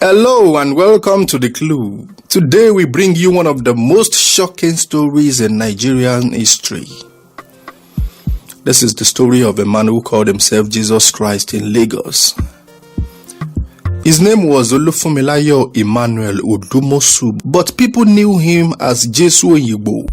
Hello and welcome to The Clue. Today we bring you one of the most shocking stories in Nigerian history. This is the story of a man who called himself Jesus Christ in Lagos. His name was Olufunmilayo Immanuel Odumosu, but people knew him as Jesu Oyingbo.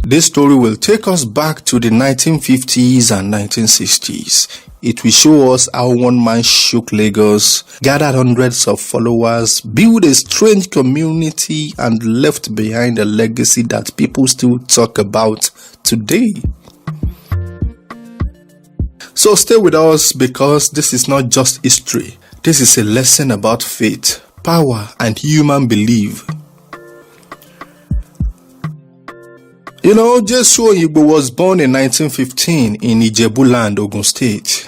This story will take us back to the 1950s and 1960s. It will show us how one man shook Lagos, gathered hundreds of followers, built a strange community, and left behind a legacy that people still talk about today. So stay with us, because this is not just history. This is a lesson about faith, power, and human belief. You know, Jesu Oyingbo was born in 1915 in Ijebu land, Ogun State.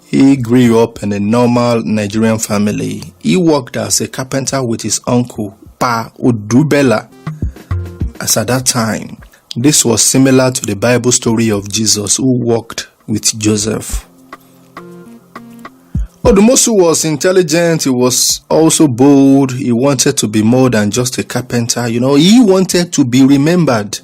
He grew up in a normal Nigerian family. He worked as a carpenter with his uncle, Pa Odubela. As at that time, this was similar to the Bible story of Jesus who walked with Joseph. Odumosu was intelligent. He was also bold. He wanted to be more than just a carpenter. He wanted to be remembered.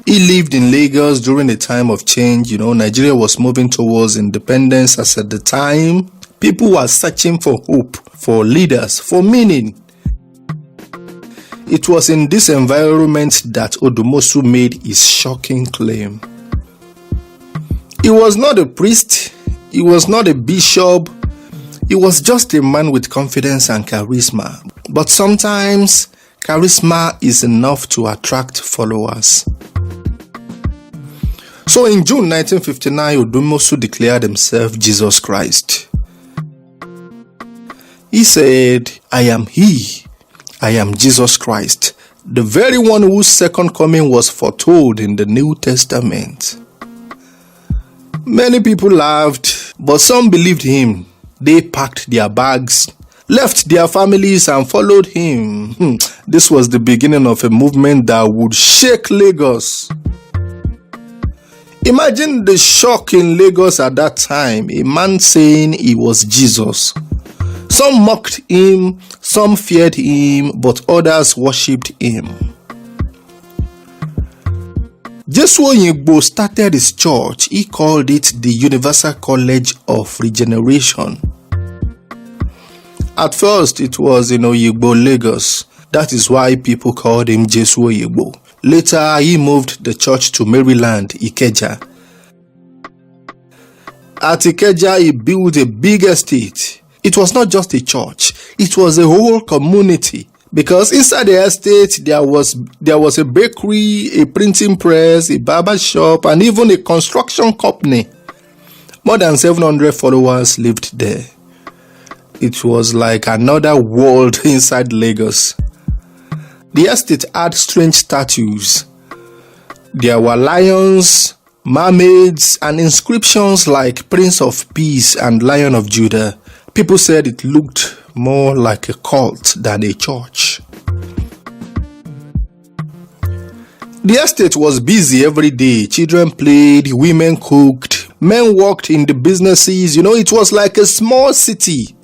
He lived in Lagos during a time of change. Nigeria was moving towards independence, as at the time, people were searching for hope, for leaders, for meaning. It was in this environment that Odumosu made his shocking claim. He was not a priest. He was not a bishop. He was just a man with confidence and charisma. But sometimes, charisma is enough to attract followers. So in June 1959, Odumosu declared himself Jesus Christ. He said, "I am He. I am Jesus Christ, the very one whose second coming was foretold in the New Testament." Many people laughed, but some believed him. They packed their bags, left their families, and followed him. This was the beginning of a movement that would shake Lagos. Imagine the shock in Lagos at that time, a man saying he was Jesus. Some mocked him, some feared him, but others worshipped him. Jesu Oyingbo started his church. He called it the Universal College of Regeneration. At first, it was in Oyingbo, Lagos. That is why people called him Jesu Oyingbo. Later, he moved the church to Maryland, Ikeja. At Ikeja, he built a big estate. It was not just a church, it was a whole community. Because inside the estate, there was a bakery, a printing press, a barber shop, and even a construction company. More than 700 followers lived there. It was like another world inside Lagos. The estate had strange statues. There were lions, mermaids, and inscriptions like Prince of Peace and Lion of Judah. People said it looked more like a cult than a church. The estate was busy every day. Children played, women cooked, men worked in the businesses. It was like a small city.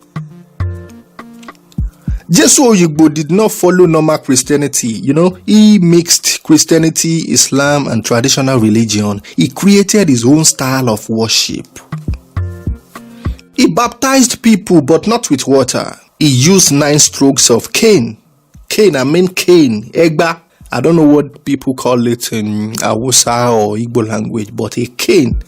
Jesu Oyingbo did not follow normal Christianity. He mixed Christianity, Islam, and traditional religion. He created his own style of worship. He baptized people, but not with water. He used 9 strokes of cane. Cane, Egba. I don't know what people call it in Hausa or Igbo language, but a cane.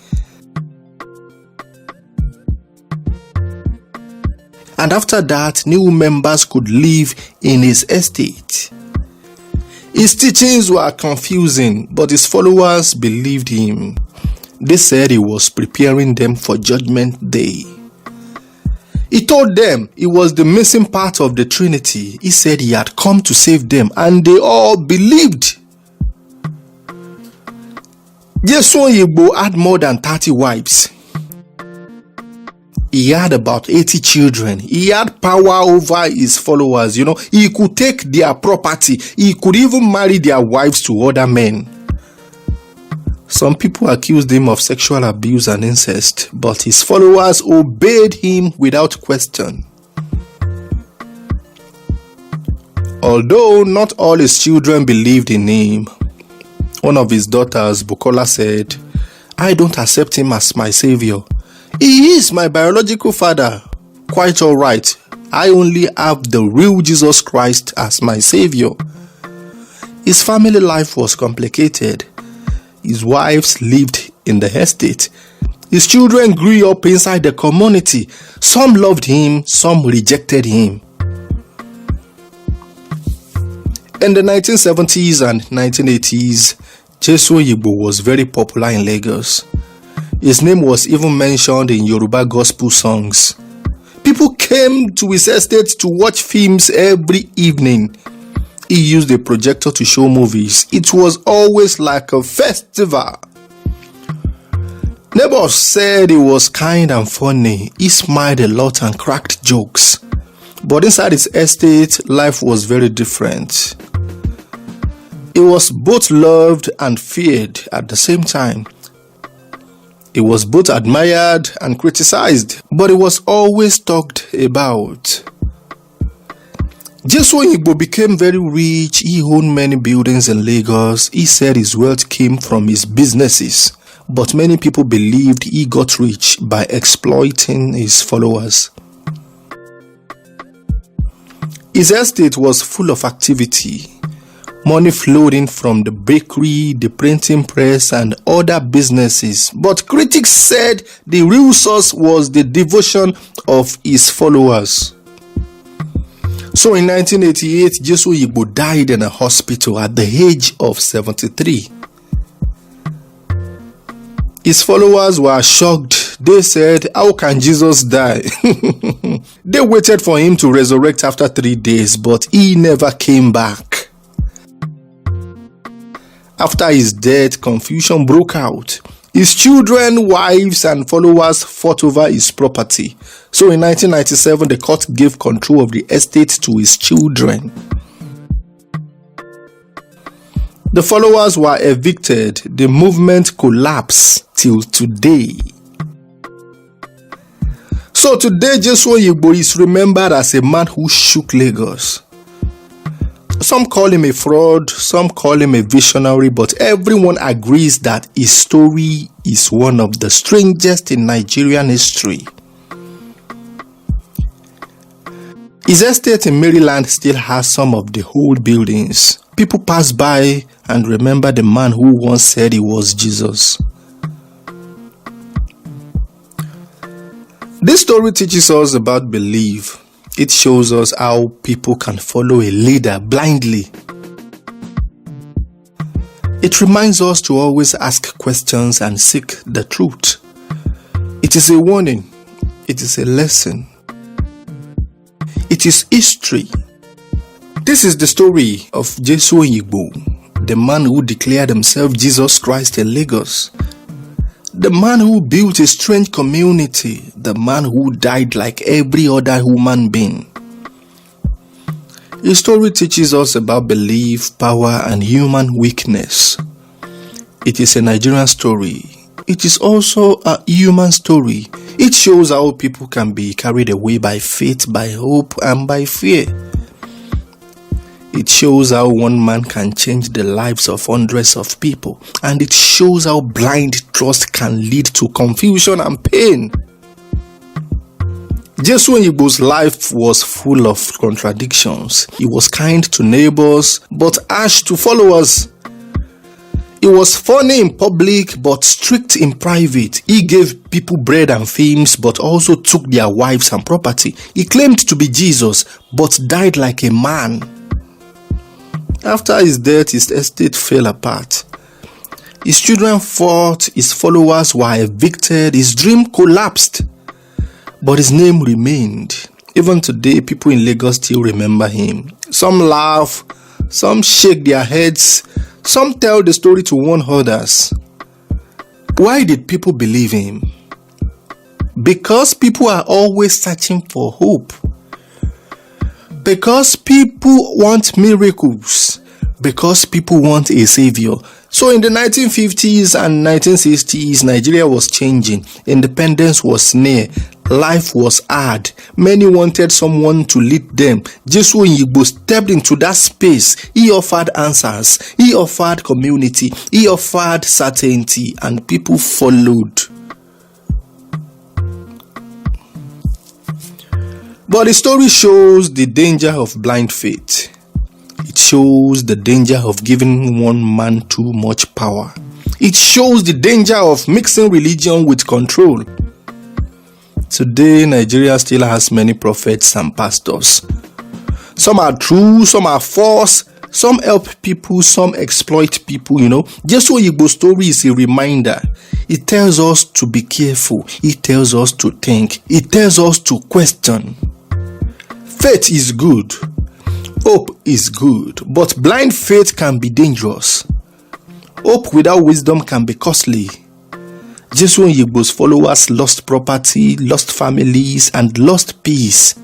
And after that, new members could live in his estate. His teachings were confusing, but his followers believed him. They said he was preparing them for Judgment Day. He told them he was the missing part of the Trinity. He said he had come to save them, and they all believed. Jesu Oyingbo had more than 30 wives. He had about 80 children. He had power over his followers. He could take their property. He could even marry their wives to other men. Some people accused him of sexual abuse and incest, but his followers obeyed him without question. Although not all his children believed in him, one of his daughters, Bukola, said, "I don't accept him as my savior. He is my biological father. Quite all right. I only have the real Jesus Christ as my savior." His family life was complicated. His wives lived in the estate. His children grew up inside the community. Some loved him, some rejected him. In the 1970s and 1980s, Jesu Oyingbo was very popular in Lagos. His name was even mentioned in Yoruba gospel songs. People came to his estate to watch films every evening. He used a projector to show movies. It was always like a festival. Neighbors said he was kind and funny. He smiled a lot and cracked jokes. But inside his estate, life was very different. He was both loved and feared at the same time. He was both admired and criticized, but he was always talked about. Jesu Oyingbo became very rich. He owned many buildings in Lagos. He said his wealth came from his businesses, but many people believed he got rich by exploiting his followers. His estate was full of activity. Money flowed in from the bakery, the printing press, and other businesses. But critics said the real source was the devotion of his followers. So in 1988, Jesu Oyingbo died in a hospital at the age of 73. His followers were shocked. They said, "How can Jesus die?" They waited for him to resurrect after 3 days, but he never came back. After his death, confusion broke out. His children, wives, and followers fought over his property. So in 1997, the court gave control of the estate to his children. The followers were evicted. The movement collapsed till today. So today, Jesu Oyingbo is remembered as a man who shook Lagos. Some call him a fraud, some call him a visionary, but everyone agrees that his story is one of the strangest in Nigerian history. His estate in Maryland still has some of the old buildings. People pass by and remember the man who once said he was Jesus. This story teaches us about belief. It shows us how people can follow a leader blindly. It reminds us to always ask questions and seek the truth. It is a warning. It is a lesson. It is history. This is the story of Jesu Oyingbo, the man who declared himself Jesus Christ in Lagos. The man who built a strange community, the man who died like every other human being. His story teaches us about belief, power, and human weakness. It is a Nigerian story. It is also a human story. It shows how people can be carried away by faith, by hope, and by fear. It shows how one man can change the lives of hundreds of people, and it shows how blind trust can lead to confusion and pain. Jesu Oyingbo's life was full of contradictions. He was kind to neighbors, but harsh to followers. He was funny in public, but strict in private. He gave people bread and films, but also took their wives and property. He claimed to be Jesus, but died like a man. After his death, his estate fell apart. His children fought, his followers were evicted, his dream collapsed. But his name remained. Even today, people in Lagos still remember him. Some laugh, some shake their heads, some tell the story to warn others. Why did people believe him? Because people are always searching for hope. Because people want miracles. Because people want a savior. So in the 1950s and 1960s, Nigeria was changing. Independence was near. Life was hard. Many wanted someone to lead them. Jesu Oyingbo stepped into that space. He offered answers. He offered community. He offered certainty, and people followed. But the story shows the danger of blind faith. It shows the danger of giving one man too much power. It shows the danger of mixing religion with control. Today, Nigeria still has many prophets and pastors. Some are true, some are false, some help people, some exploit people, Jesu Oyingbo's story is a reminder. It tells us to be careful. It tells us to think. It tells us to question. Faith is good. Hope is good, but blind faith can be dangerous. Hope without wisdom can be costly. Jesu Oyingbo's followers lost property, lost families, and lost peace.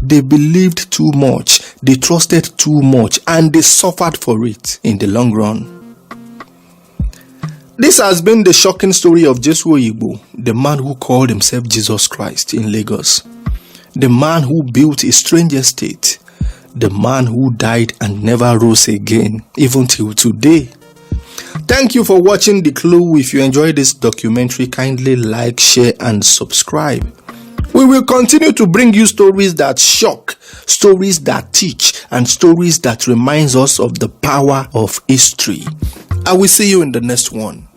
They believed too much, they trusted too much, and they suffered for it in the long run. This has been the shocking story of Jesu Oyingbo, the man who called himself Jesus Christ in Lagos, the man who built a strange estate, the man who died and never rose again, even till today. Thank you for watching The Clue. If you enjoyed this documentary, kindly like, share, and subscribe. We will continue to bring you stories that shock, stories that teach, and stories that reminds us of the power of history. I will see you in the next one.